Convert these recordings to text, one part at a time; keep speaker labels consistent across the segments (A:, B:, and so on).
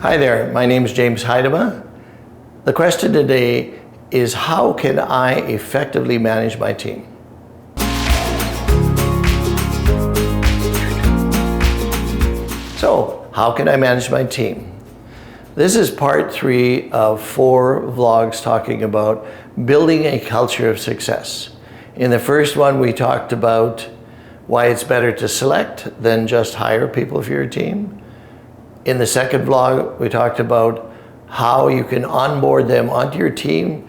A: Hi there, my name is James Heidema. The question today is, how can I effectively manage my team? So, how can I manage my team? This is part 3 of 4 vlogs talking about building a culture of success. In the first one, we talked about why it's better to select than just hire people for your team. In the second vlog, we talked about how you can onboard them onto your team,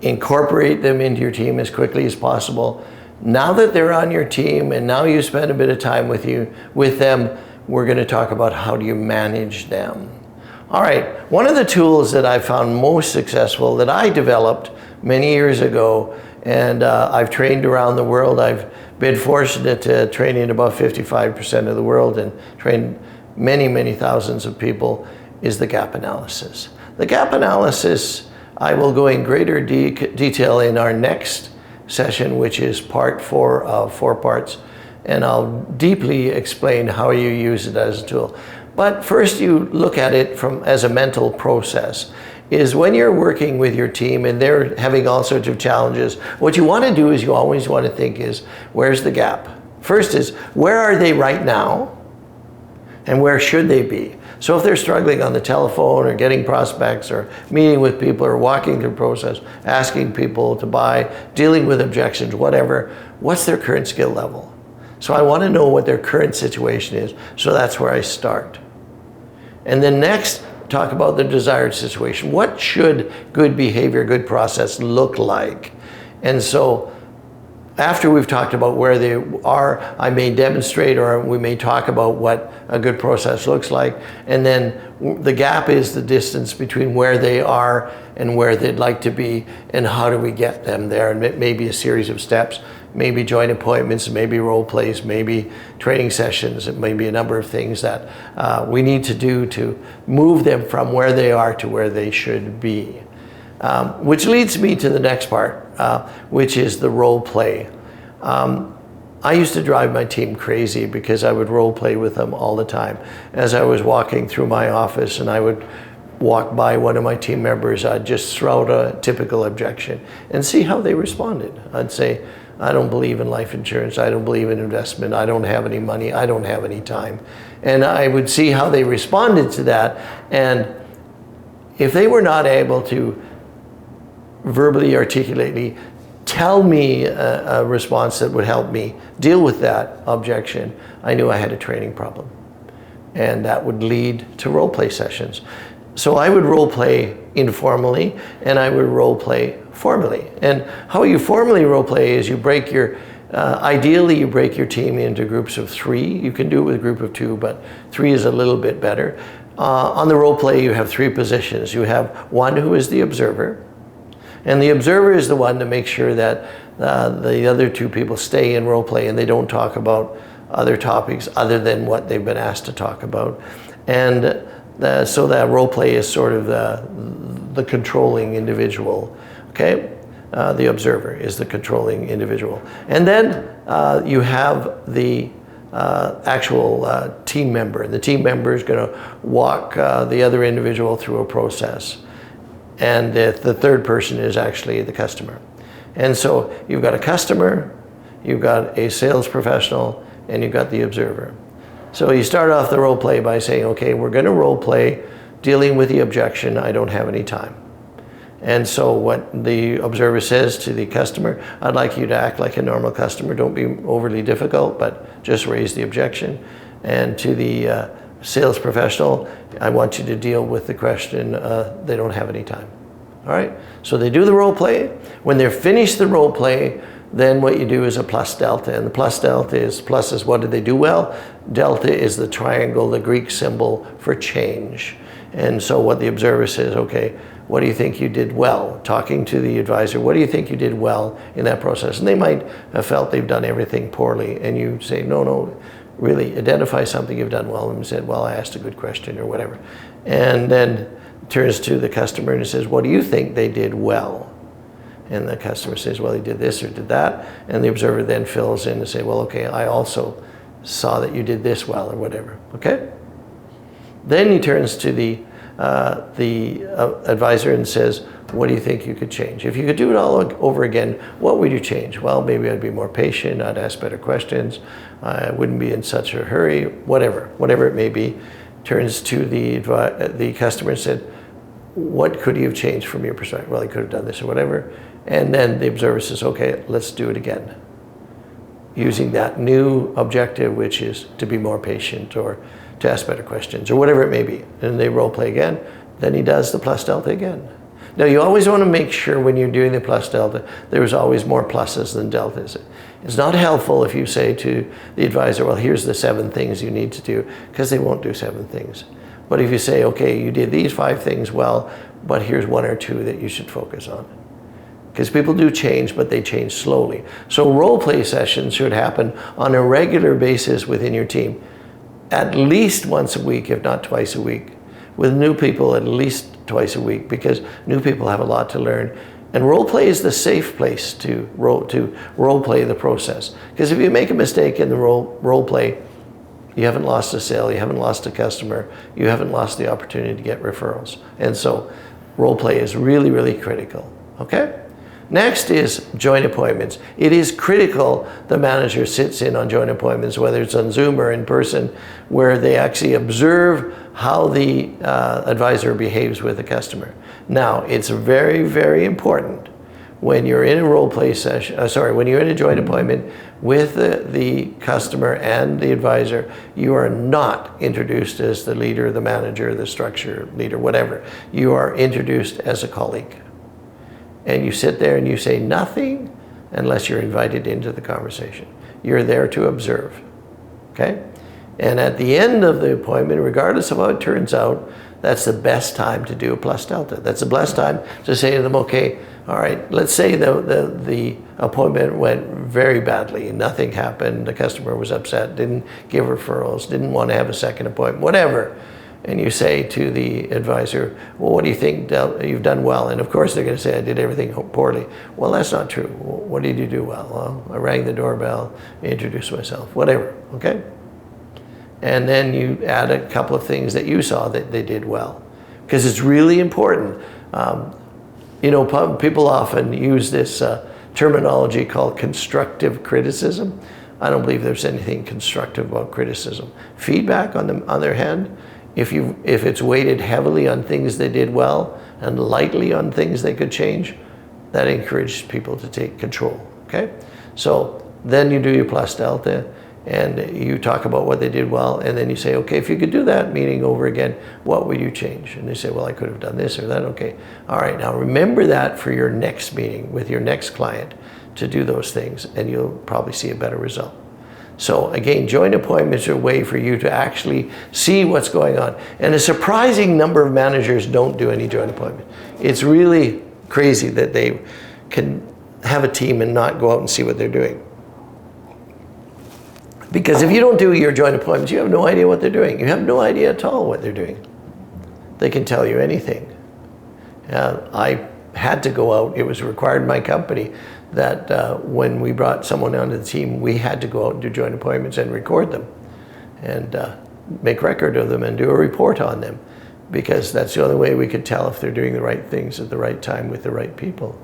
A: incorporate them into your team as quickly as possible. Now that they're on your team and now you spend a bit of time with them, we're going to talk about how do you manage them. All right, one of the tools that I found most successful that I developed many years ago, and I've trained around the world. I've been fortunate to train in about 55% of the world and train many, many thousands of people, is the gap analysis. The gap analysis, I will go in greater detail in our next session, which is part 4 of 4 parts, and I'll deeply explain how you use it as a tool. But first, you look at it as a mental process. Is when you're working with your team and they're having all sorts of challenges, what you want to do is you always want to think is, where's the gap? First is, where are they right now? And where should they be? So if they're struggling on the telephone or getting prospects or meeting with people or walking through process, asking people to buy, dealing with objections, whatever, what's their current skill level? So I want to know what their current situation is. So that's where I start. And then next, talk about the desired situation. What should good behavior, good process look like? And so after we've talked about where they are, I may demonstrate, or we may talk about what a good process looks like. And then the gap is the distance between where they are and where they'd like to be, and how do we get them there? And it may be a series of steps, maybe joint appointments, maybe role plays, maybe training sessions. It may be a number of things that we need to do to move them from where they are to where they should be. Which leads me to the next part, which is the role play. I used to drive my team crazy because I would role play with them all the time. As I was walking through my office and I would walk by one of my team members, I'd just throw out a typical objection and see how they responded. I'd say, I don't believe in life insurance, I don't believe in investment, I don't have any money, I don't have any time. And I would see how they responded to that. And if they were not able to verbally, articulately tell me a response that would help me deal with that objection, I knew I had a training problem. And that would lead to role play sessions. So I would role play informally and I would role play formally. And how you formally role play is you break your, ideally you break your team into groups of 3. You can do it with a group of 2, but 3 is a little bit better. On the role play, you have 3 positions. You have one who is the observer, and the observer is the one to make sure that the other 2 people stay in role play and they don't talk about other topics other than what they've been asked to talk about. And so that role play is sort of the controlling individual, okay? The observer is the controlling individual. And then you have the actual team member. The team member is going to walk the other individual through a process. And the third person is actually the customer. And so you've got a customer, you've got a sales professional, and you've got the observer. So you start off the role play by saying, okay, we're going to role play dealing with the objection, I don't have any time. And so what the observer says to the customer, I'd like you to act like a normal customer, don't be overly difficult, but just raise the objection. And to the sales professional, I want you to deal with the question, they don't have any time. All right, so they do the role play. When they're finished the role play, then what you do is a plus delta, and the plus delta is, plus is what did they do well, delta is the triangle, the Greek symbol for change. And so what the observer says, okay, what do you think you did well? Talking to the advisor, what do you think you did well in that process? And they might have felt they've done everything poorly, and you say, no, really identify something you've done well, and said, well, I asked a good question or whatever. And then turns to the customer and says, what do you think they did well? And the customer says, well, he did this or did that. And the observer then fills in and say, well, okay, I also saw that you did this well or whatever, okay? Then he turns to the advisor and says, what do you think you could change? If you could do it all over again, what would you change? Well, maybe I'd be more patient, I'd ask better questions, I wouldn't be in such a hurry, whatever it may be. Turns to the customer and said, what could you have changed from your perspective? Well, he could have done this or whatever. And then the observer says, okay, let's do it again. Using that new objective, which is to be more patient or to ask better questions or whatever it may be. And they role play again. Then he does the plus delta again. Now, you always want to make sure when you're doing the plus delta, there's always more pluses than deltas. It's not helpful if you say to the advisor, well, here's the 7 things you need to do, because they won't do 7 things. But if you say, okay, you did these 5 things well, but here's 1 or 2 that you should focus on. Because people do change, but they change slowly. So role play sessions should happen on a regular basis within your team, at least once a week, if not twice a week. With new people, at least twice a week, because new people have a lot to learn. And role play is the safe place to role play the process. Because if you make a mistake in the role play, you haven't lost a sale, you haven't lost a customer, you haven't lost the opportunity to get referrals. And so role play is really, really critical. Okay? Next is joint appointments. It is critical the manager sits in on joint appointments, whether it's on Zoom or in person, where they actually observe how the advisor behaves with the customer. Now, it's very, very important when you're in a role play session, when you're in a joint appointment with the customer and the advisor, you are not introduced as the leader, the manager, the structure leader, whatever. You are introduced as a colleague. And you sit there and you say nothing unless you're invited into the conversation. You're there to observe, okay? And at the end of the appointment, regardless of how it turns out, that's the best time to do a plus delta. That's the best time to say to them, okay, all right, let's say the appointment went very badly. Nothing happened, the customer was upset, didn't give referrals, didn't want to have a second appointment, whatever. And you say to the advisor, well, what do you think you've done well? And of course they're going to say, I did everything poorly. Well, that's not true. What did you do well? Well, I rang the doorbell, introduced myself, whatever, okay? And then you add a couple of things that you saw that they did well. Because it's really important. You know, people often use this terminology called constructive criticism. I don't believe there's anything constructive about criticism. Feedback, on the other hand, if it's weighted heavily on things they did well and lightly on things they could change, that encourages people to take control, okay? So then you do your plus delta and you talk about what they did well, and then you say, okay, if you could do that meeting over again, what would you change? And they say, well, I could have done this or that, okay. All right, now remember that for your next meeting with your next client to do those things, and you'll probably see a better result. So again, joint appointments are a way for you to actually see what's going on. And a surprising number of managers don't do any joint appointment. It's really crazy that they can have a team and not go out and see what they're doing. Because if you don't do your joint appointments, you have no idea what they're doing. You have no idea at all what they're doing. They can tell you anything. I had to go out, it was required in my company that when we brought someone onto the team, we had to go out and do joint appointments and record them and make record of them and do a report on them, because that's the only way we could tell if they're doing the right things at the right time with the right people.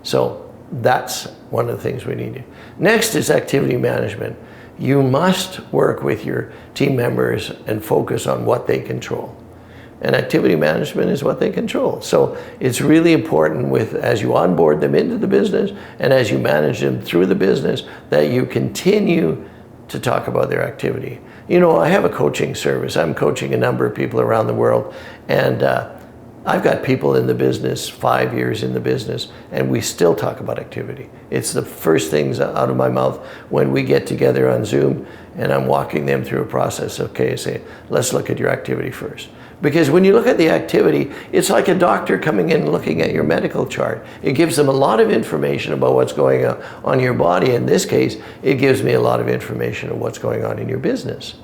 A: So that's one of the things we need. Next is activity management. You must work with your team members and focus on what they control. And activity management is what they control. So it's really important as you onboard them into the business and as you manage them through the business, that you continue to talk about their activity. You know, I have a coaching service. I'm coaching a number of people around the world, and I've got people in the business, 5 years in the business, and we still talk about activity. It's the first things out of my mouth when we get together on Zoom and I'm walking them through a process. Okay, I say, let's look at your activity first. Because when you look at the activity, it's like a doctor coming in and looking at your medical chart. It gives them a lot of information about what's going on your body. In this case, it gives me a lot of information on what's going on in your business.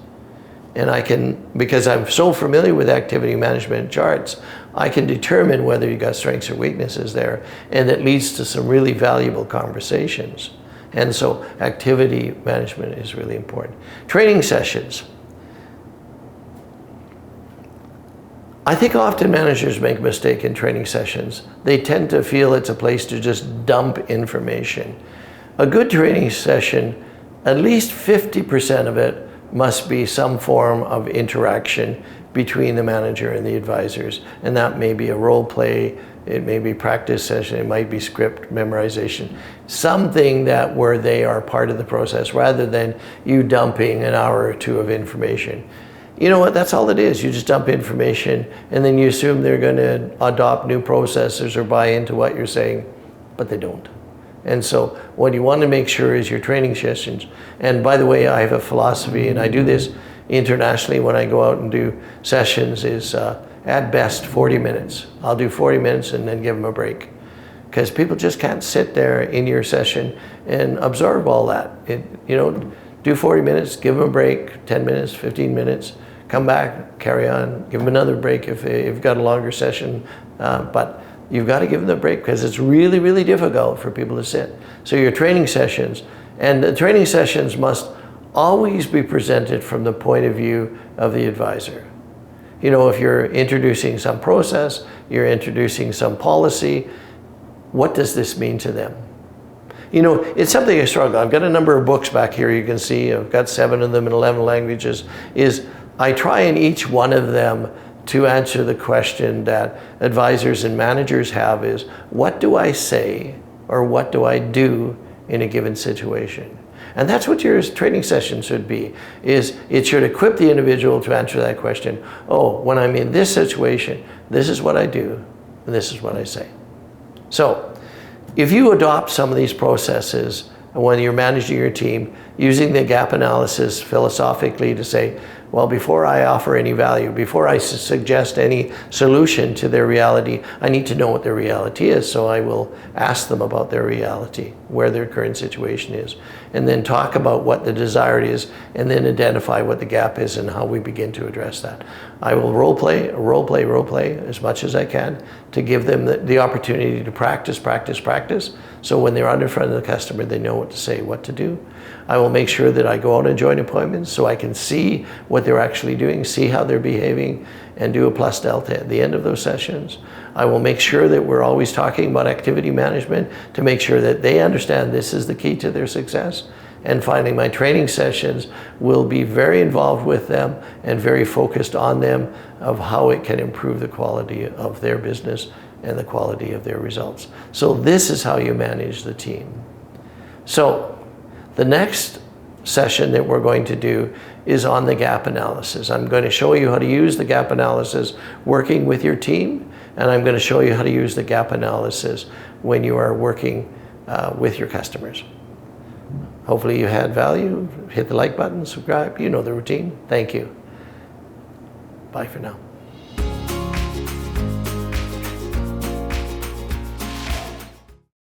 A: And I can, because I'm so familiar with activity management charts, I can determine whether you've got strengths or weaknesses there, and it leads to some really valuable conversations. And so activity management is really important. Training sessions. I think often managers make a mistake in training sessions. They tend to feel it's a place to just dump information. A good training session, at least 50% of it must be some form of interaction between the manager and the advisors. And that may be a role play, it may be practice session, it might be script memorization. Something that where they are part of the process rather than you dumping an hour or two of information. You know what, that's all it is. You just dump information and then you assume they're going to adopt new processes or buy into what you're saying, but they don't. And so what you want to make sure is your training sessions, and by the way, I have a philosophy, and I do this internationally when I go out and do sessions, is at best 40 minutes. I'll do 40 minutes and then give them a break. Because people just can't sit there in your session and absorb all that. Do 40 minutes, give them a break, 10 minutes, 15 minutes, come back, carry on, give them another break if you've got a longer session. But you've got to give them the break because it's really, really difficult for people to sit. So your training sessions, and the training sessions must always be presented from the point of view of the advisor. You know, if you're introducing some process, you're introducing some policy, what does this mean to them? You know, it's something I struggle. I've got a number of books back here you can see. I've got 7 of them in 11 languages. I try in each one of them to answer the question that advisors and managers have is, what do I say or what do I do in a given situation? And that's what your training session should be, is it should equip the individual to answer that question. Oh, when I'm in this situation, this is what I do and this is what I say. So if you adopt some of these processes when you're managing your team, using the gap analysis philosophically to say, well, before I offer any value, before I suggest any solution to their reality, I need to know what their reality is. So I will ask them about their reality, where their current situation is, and then talk about what the desire is, and then identify what the gap is and how we begin to address that. I will role play as much as I can to give them the opportunity to practice. So when they're out in front of the customer, they know what to say, what to do. I will make sure that I go out and join appointments so I can see what they're actually doing, see how they're behaving, and do a plus delta at the end of those sessions. I will make sure that we're always talking about activity management to make sure that they understand this is the key to their success. And finally, my training sessions will be very involved with them and very focused on them of how it can improve the quality of their business and the quality of their results. So this is how you manage the team. So the next session that we're going to do is on the gap analysis. I'm going to show you how to use the gap analysis working with your team, and I'm going to show you how to use the gap analysis when you are working with your customers. Hopefully you had value. Hit the like button, subscribe. You know the routine. Thank you. Bye for now.